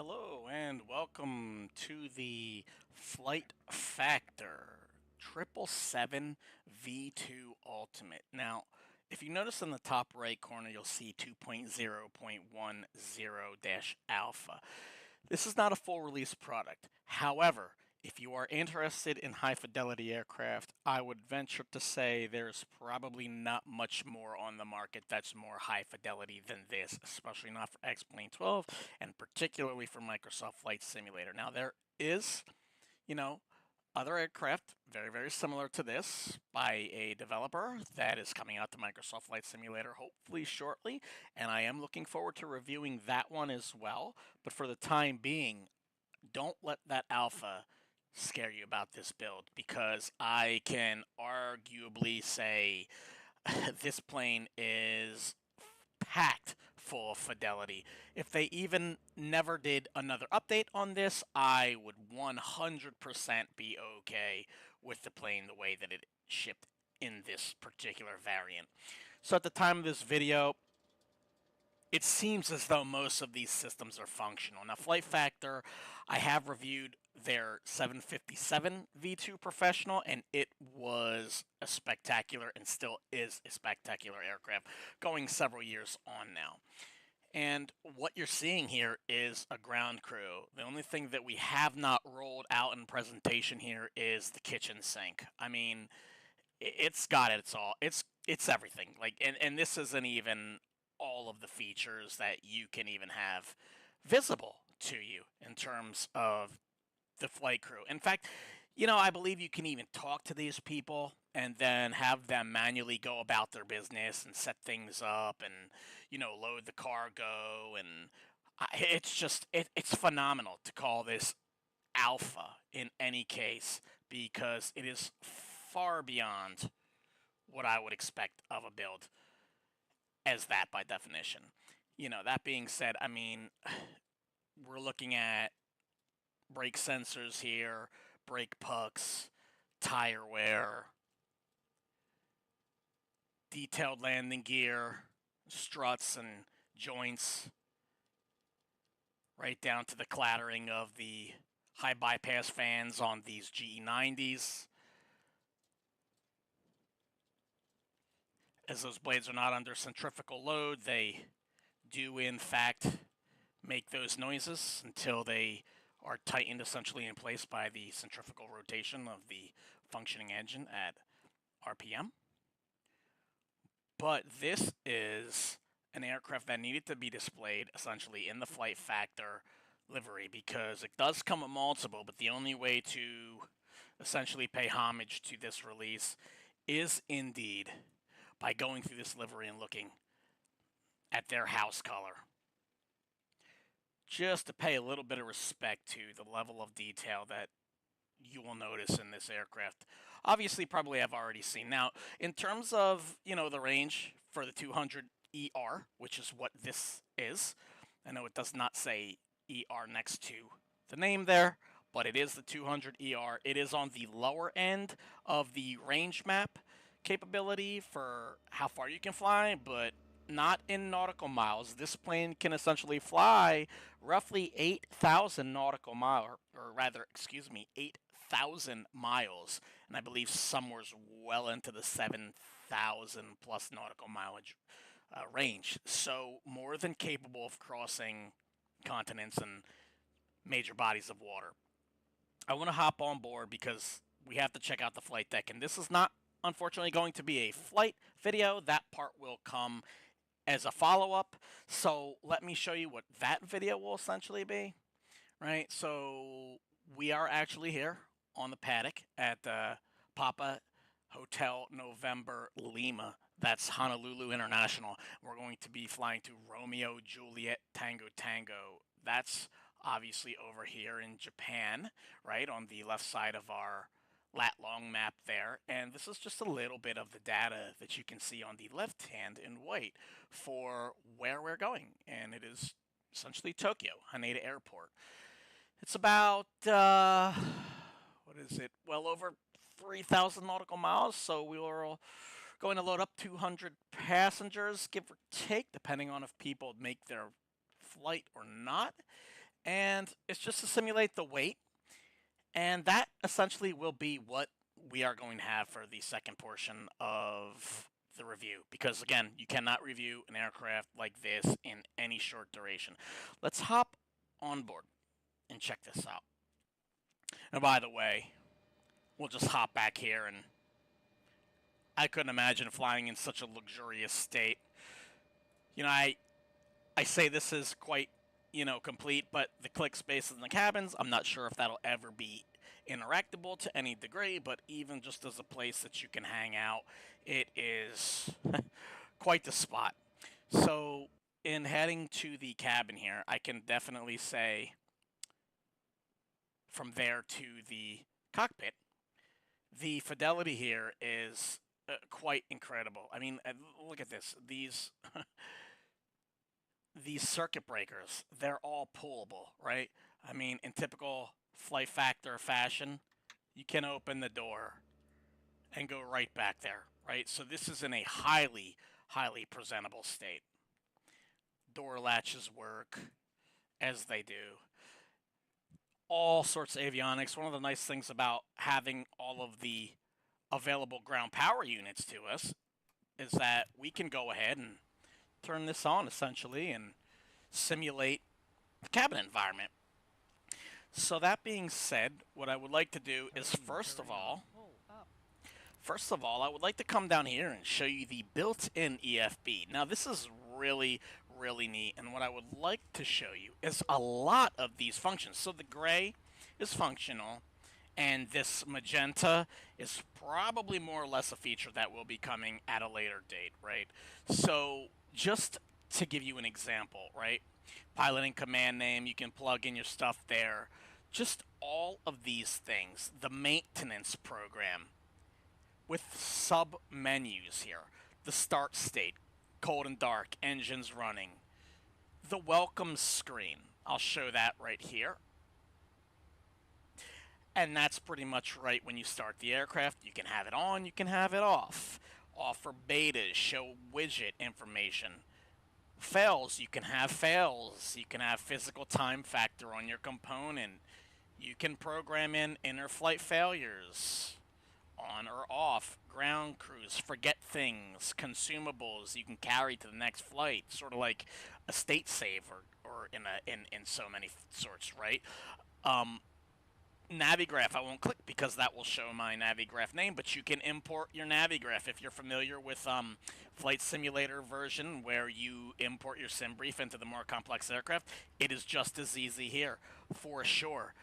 Hello and welcome to the Flight Factor 777 V2 Ultimate. Now, if you notice in the top right corner, you'll see 2.0.10-alpha. This is not a full release product. However, if you are interested in high fidelity aircraft, I would venture to say there's probably not much more on the market that's more high fidelity than this, especially not for X-Plane 12 and particularly for Microsoft Flight Simulator. Now, there is, you know, other aircraft very, very similar to this by a developer that is coming out to Microsoft Flight Simulator hopefully shortly, and I am looking forward to reviewing that one as well. But for the time being, don't let that alpha scare you about this build because I can arguably say this plane is packed full of fidelity. If they even never did another update on this, I would 100% be okay with the plane the way that it shipped in this particular variant. So at the time of this video, it seems as though most of these systems are functional. Now, Flight Factor, I have reviewed their 757 V2 Professional, and it was a spectacular and still is a spectacular aircraft going several years on now. And what you're seeing here is a ground crew. The only thing that we have not rolled out in presentation here is the kitchen sink. I mean, it's got it. It's all. It's everything. Like, and this isn't even all of the features that you can even have visible to you in terms of the flight crew. In fact, I believe you can even talk to these people and then have them manually go about their business and set things up and, load the cargo. And it's just, it's phenomenal to call this alpha in any case because it is far beyond what I would expect of a build as that by definition. That being said, I mean, we're looking at brake sensors here, brake pucks, tire wear, detailed landing gear, struts and joints, right down to the clattering of the high bypass fans on these GE90s. As those blades are not under centrifugal load, they do in fact make those noises until they are tightened essentially in place by the centrifugal rotation of the functioning engine at RPM. But this is an aircraft that needed to be displayed essentially in the Flight Factor livery because it does come with multiple, but the only way to essentially pay homage to this release is indeed by going through this livery and looking at their house color. Just to pay a little bit of respect to the level of detail that you will notice in this aircraft. Obviously, probably have already seen. Now, in terms of, the range for the 200ER, which is what this is, I know it does not say ER next to the name there, but it is the 200ER. It is on the lower end of the range map capability for how far you can fly, but not in nautical miles. This plane can essentially fly roughly 8,000 nautical miles, or rather, 8,000 miles, and I believe somewhere's well into the 7,000 plus nautical mileage range. So more than capable of crossing continents and major bodies of water. I want to hop on board because we have to check out the flight deck, and this is not unfortunately going to be a flight video. That part will come as a follow-up. So let me show you what that video will essentially be. Right, so we are actually here on the paddock at Papa Hotel November Lima. That's Honolulu International. We're going to be flying to Romeo Juliet Tango Tango. That's obviously over here in Japan, right, on the left side of our lat long map there. And this is just a little bit of the data that you can see on the left hand in white for where we're going. And it is essentially Tokyo, Haneda Airport. It's about, what is it? Well over 3,000 nautical miles. So we are going to load up 200 passengers, give or take, depending on if people make their flight or not. and it's just to simulate the weight, and that essentially will be what we are going to have for the second portion of the review. Because again, you cannot review an aircraft like this in any short duration. Let's hop on board and check this out. And by the way, we'll just hop back here, and I couldn't imagine flying in such a luxurious state. You know, I say this is quite, complete, but the click spaces in the cabins, I'm not sure if that'll ever be interactable to any degree, but even just as a place that you can hang out, it is quite the spot. So, in heading to the cabin here, I can definitely say from there to the cockpit, the fidelity here is quite incredible. I mean, look at this. These circuit breakers, they're all pullable, right? I mean, in typical Flight Factor fashion, you can open the door and go right back there, right? So this is in a highly, highly presentable state. Door latches work as they do. All sorts of avionics. One of the nice things about having all of the available ground power units to us is that we can go ahead and turn this on essentially and simulate the cabin environment. So that being said, what I would like to do is first of all, I would like to come down here and show you the built-in EFB. Now this is really, really neat, and what I would like to show you is a lot of these functions. So the gray is functional, and this magenta is probably more or less a feature that will be coming at a later date, right? So just to give you an example, right? Piloting command name, you can plug in your stuff there. Just all of these things. The maintenance program with sub menus here. The start state, cold and dark, engines running. The welcome screen, I'll show that right here. And that's pretty much right when you start the aircraft. You can have it on, you can have it off. Offer betas, show widget information. Fails, you can have fails. You can have physical time factor on your component. You can program in inner flight failures, on or off, ground crews, forget things, consumables you can carry to the next flight, sort of like a state save or in so many sorts, right? Navigraph, I won't click because that will show my Navigraph name, but you can import your Navigraph if you're familiar with Flight Simulator version where you import your SimBrief into the more complex aircraft. It is just as easy here, for sure.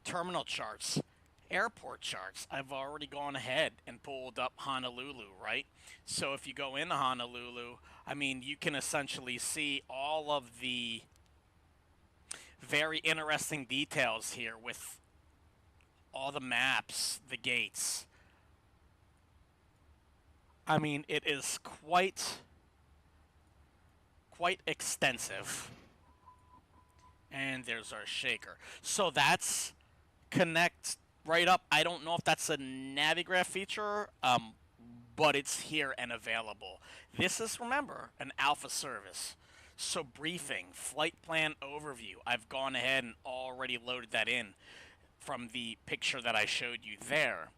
Terminal charts, airport charts. I've already gone ahead and pulled up Honolulu, right? So if you go into Honolulu, I mean, you can essentially see all of the very interesting details here with all the maps, the gates. I mean, it is quite extensive. And there's our shaker. So that's connect right up. I don't know if that's a Navigraph feature, but it's here and available. This is, remember, an alpha service. So briefing, flight plan overview. I've gone ahead and already loaded that in from the picture that I showed you there.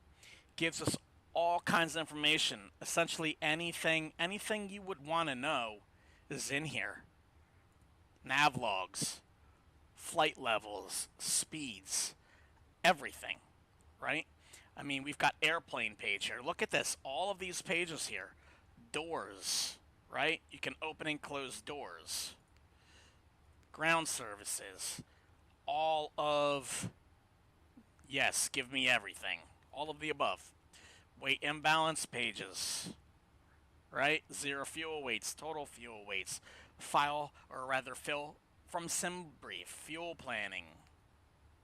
Gives us all kinds of information. Essentially anything you would want to know is in here. Nav logs, flight levels, speeds, everything, right? I mean, we've got airplane page here. Look at this. All of these pages here. Doors, right? You can open and close doors. Ground services. All of... Yes, give me everything. All of the above. Weight imbalance pages. Right? Zero fuel weights, total fuel weights. File, or rather fill from SimBrief. Fuel planning.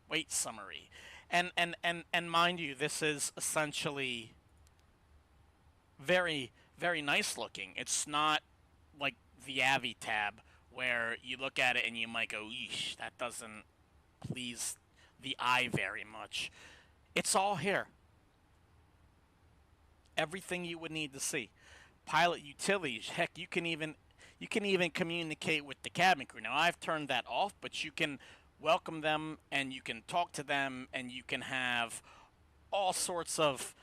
Weight summary. And mind you, this is essentially very, very nice looking. It's not like the Avi tab where you look at it and you might go, eesh, that doesn't please the eye very much. It's all here. Everything you would need to see. Pilot utilities. Heck, you can even communicate with the cabin crew. Now I've turned that off, but you can welcome them and you can talk to them and you can have all sorts of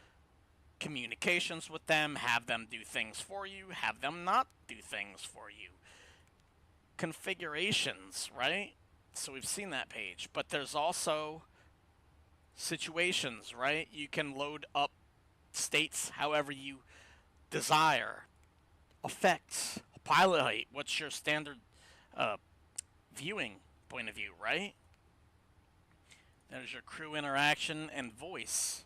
communications with them, have them do things for you, have them not do things for you. Configurations, right? So we've seen that page, but there's also situations, right? You can load up states however you desire. Effects, pilot height, what's your standard uh, viewing point of view, right? There's your crew interaction and voice.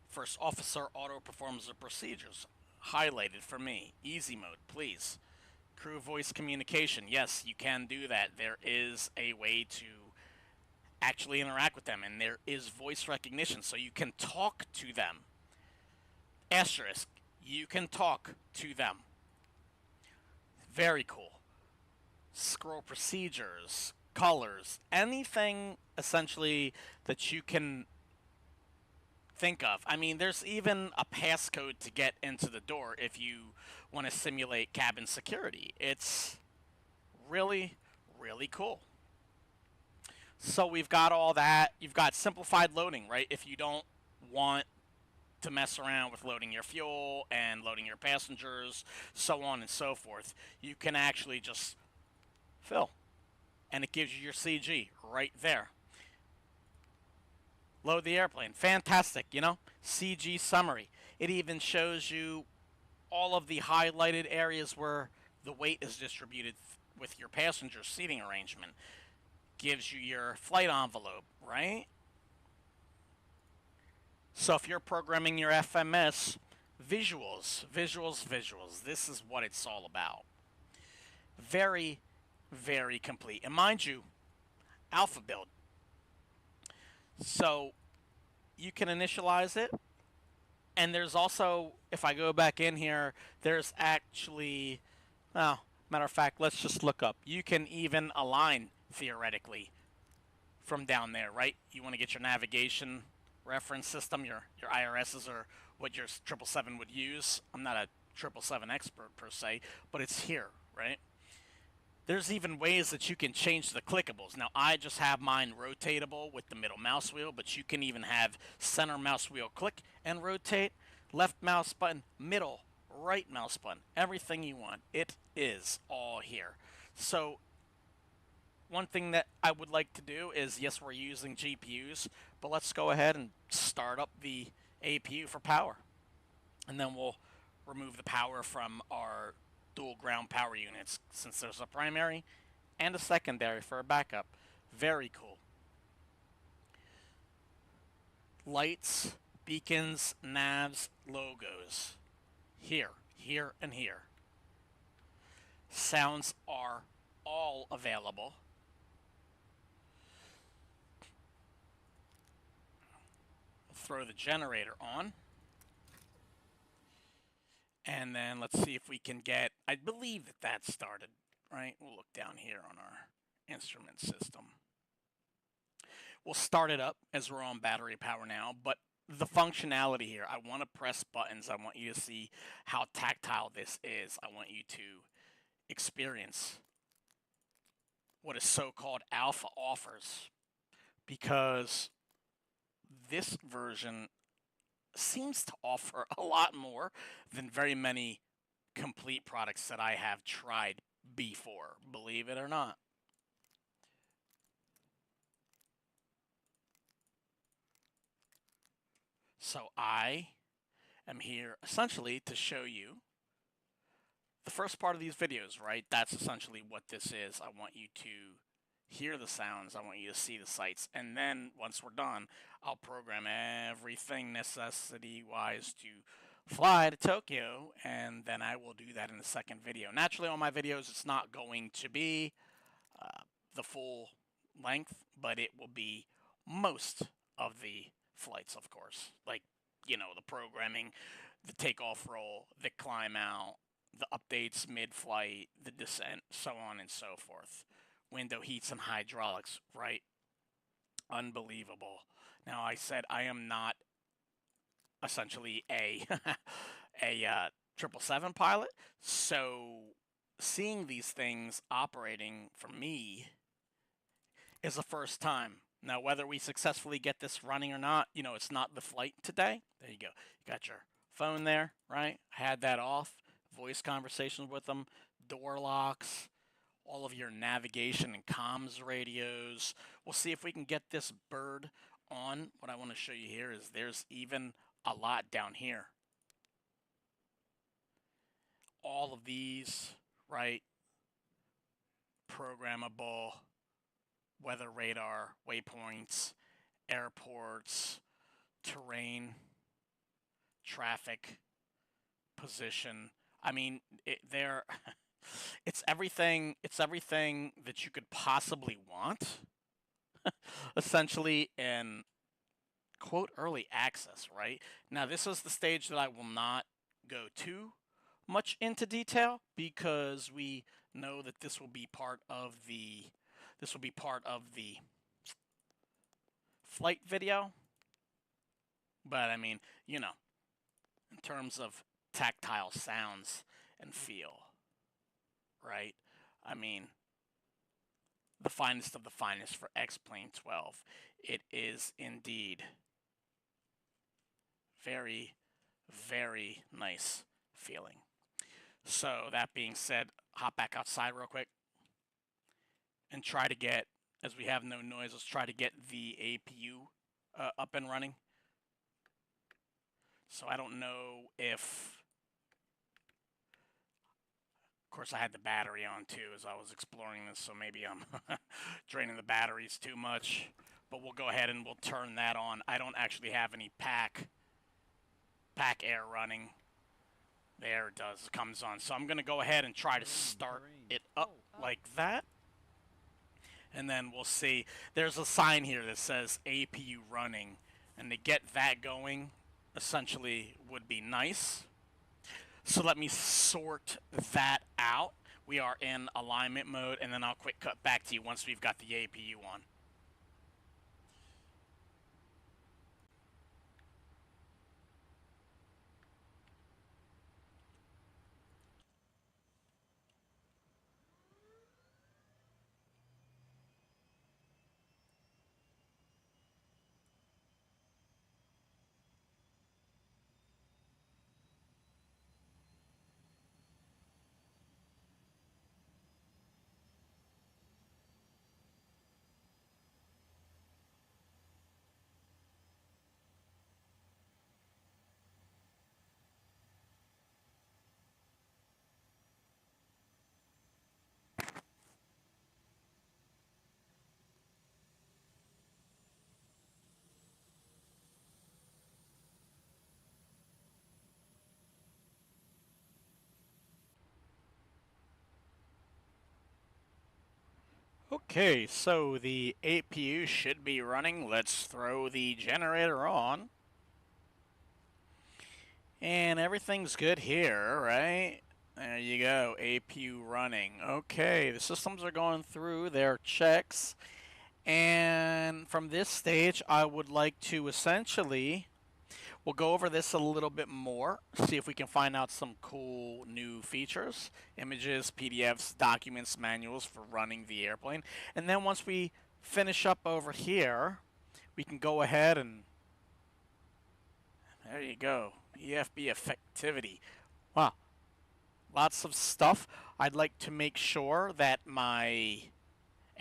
First officer auto performs the procedures. Highlighted for me. Easy mode, please. Crew voice communication. Yes, you can do that. There is a way to actually interact with them, and there is voice recognition, so you can talk to them. Asterisk, you can talk to them. Very cool. Scroll procedures, colors, anything essentially that you can think of. I mean, there's even a passcode to get into the door if you want to simulate cabin security. It's really, really cool. So we've got all that. You've got simplified loading, right? If you don't want to mess around with loading your fuel and loading your passengers, so on and so forth, you can actually just fill. And it gives you your CG right there. Load the airplane. Fantastic, you know? CG summary. It even shows you all of the highlighted areas where the weight is distributed with your passenger seating arrangement. Gives you your flight envelope, right? So if you're programming your FMS, visuals, visuals, visuals. This is what it's all about. Very, very complete. And mind you, alpha build. So you can initialize it. And there's also, if I go back in here, there's actually, well, matter of fact, let's just look up. You can even align, theoretically, from down there, right? You want to get your navigation reference system, your IRSs, or what your 777 would use. I'm not a 777 expert per se, but it's here, right? There's even ways that you can change the clickables. Now, I just have mine rotatable with the middle mouse wheel, but you can even have center mouse wheel click and rotate, left mouse button, middle, right mouse button, everything you want. It is all here. So one thing that I would like to do is, yes, we're using GPUs, but let's go ahead and start up the APU for power. And then we'll remove the power from our dual ground power units, since there's a primary and a secondary for a backup. Very cool. Lights, beacons, navs, logos. Here, here, and here. Sounds are all available. Throw the generator on. And then let's see if we can get, I believe that that started, right? We'll look down here on our instrument system. We'll start it up as we're on battery power now, but the functionality here, I want to press buttons. I want you to see how tactile this is. I want you to experience what a so-called alpha offers, because this version seems to offer a lot more than very many complete products that I have tried before, believe it or not. So I am here essentially to show you the first part of these videos, right? That's essentially what this is. I want you to hear the sounds, I want you to see the sights, and then once we're done, I'll program everything necessity-wise to fly to Tokyo, and then I will do that in the second video. Naturally, on my videos, it's not going to be the full length, but it will be most of the flights, of course. Like, you know, the programming, the takeoff roll, the climb out, the updates mid-flight, the descent, so on and so forth. Window heats and hydraulics, right? Unbelievable. Now, I said I am not essentially a 777 pilot, so seeing these things operating for me is the first time. Now, whether we successfully get this running or not, you know, it's not the flight today. There you go. You got your phone there, right? I had that off. Voice conversations with them, door locks, all of your navigation and comms radios. We'll see if we can get this bird on. What I want to show you here is there's even a lot down here. All of these, right? Programmable weather radar, waypoints, airports, terrain, traffic, position. I mean, it's everything. It's everything that you could possibly want, essentially, in quote early access. Right now, this is the stage that I will not go too much into detail because we know that this will be part of the flight video. But I mean, you know, in terms of tactile sounds and feel, right? I mean, the finest of the finest for X-Plane 12. It is indeed very, very nice feeling. So that being said, hop back outside real quick and try to get, as we have no noise, let's try to get the APU up and running. So I don't know if, of course I had the battery on too as I was exploring this, so maybe I'm draining the batteries too much, but we'll go ahead and we'll turn that on. I don't actually have any pack air running. There it does, it comes on. So I'm gonna go ahead and try to start it up like that. And then we'll see. There's a sign here that says APU running, and to get that going essentially would be nice. So let me sort that out. We are in alignment mode, and then I'll quick cut back to you once we've got the APU on. Okay, so the APU should be running. Let's throw the generator on. And everything's good here, right? There you go, APU running. Okay, the systems are going through their checks. And from this stage, I would like to essentially, we'll go over this a little bit more, see if we can find out some cool new features, images, PDFs, documents, manuals for running the airplane. And then once we finish up over here, we can go ahead and, there you go, EFB effectivity. Wow, lots of stuff. I'd like to make sure that my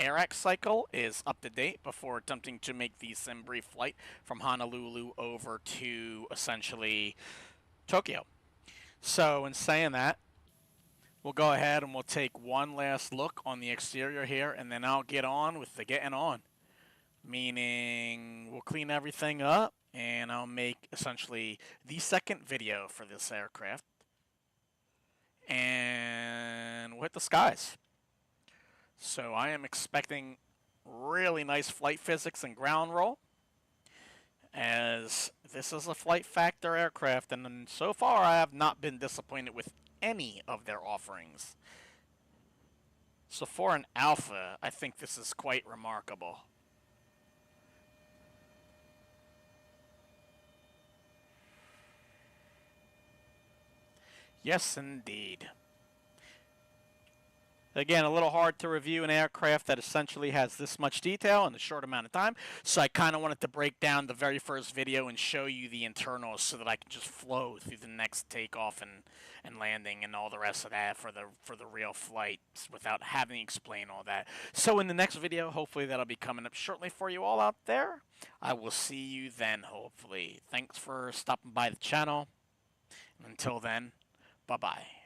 AirX cycle is up to date before attempting to make the SimBrief flight from Honolulu over to essentially Tokyo. So in saying that, we'll go ahead and we'll take one last look on the exterior here, and then I'll get on with the getting on. Meaning we'll clean everything up and I'll make essentially the second video for this aircraft. And we'll hit the skies. So I am expecting really nice flight physics and ground roll, as this is a flight factor aircraft, and so far I have not been disappointed with any of their offerings. So for an alpha, I think this is quite remarkable. Yes, indeed. Again, a little hard to review an aircraft that essentially has this much detail in a short amount of time, so I kind of wanted to break down the very first video and show you the internals so that I can just flow through the next takeoff and landing and all the rest of that for the real flights without having to explain all that. So in the next video, hopefully that'll be coming up shortly for you all out there. I will see you then, hopefully. Thanks for stopping by the channel. Until then, bye-bye.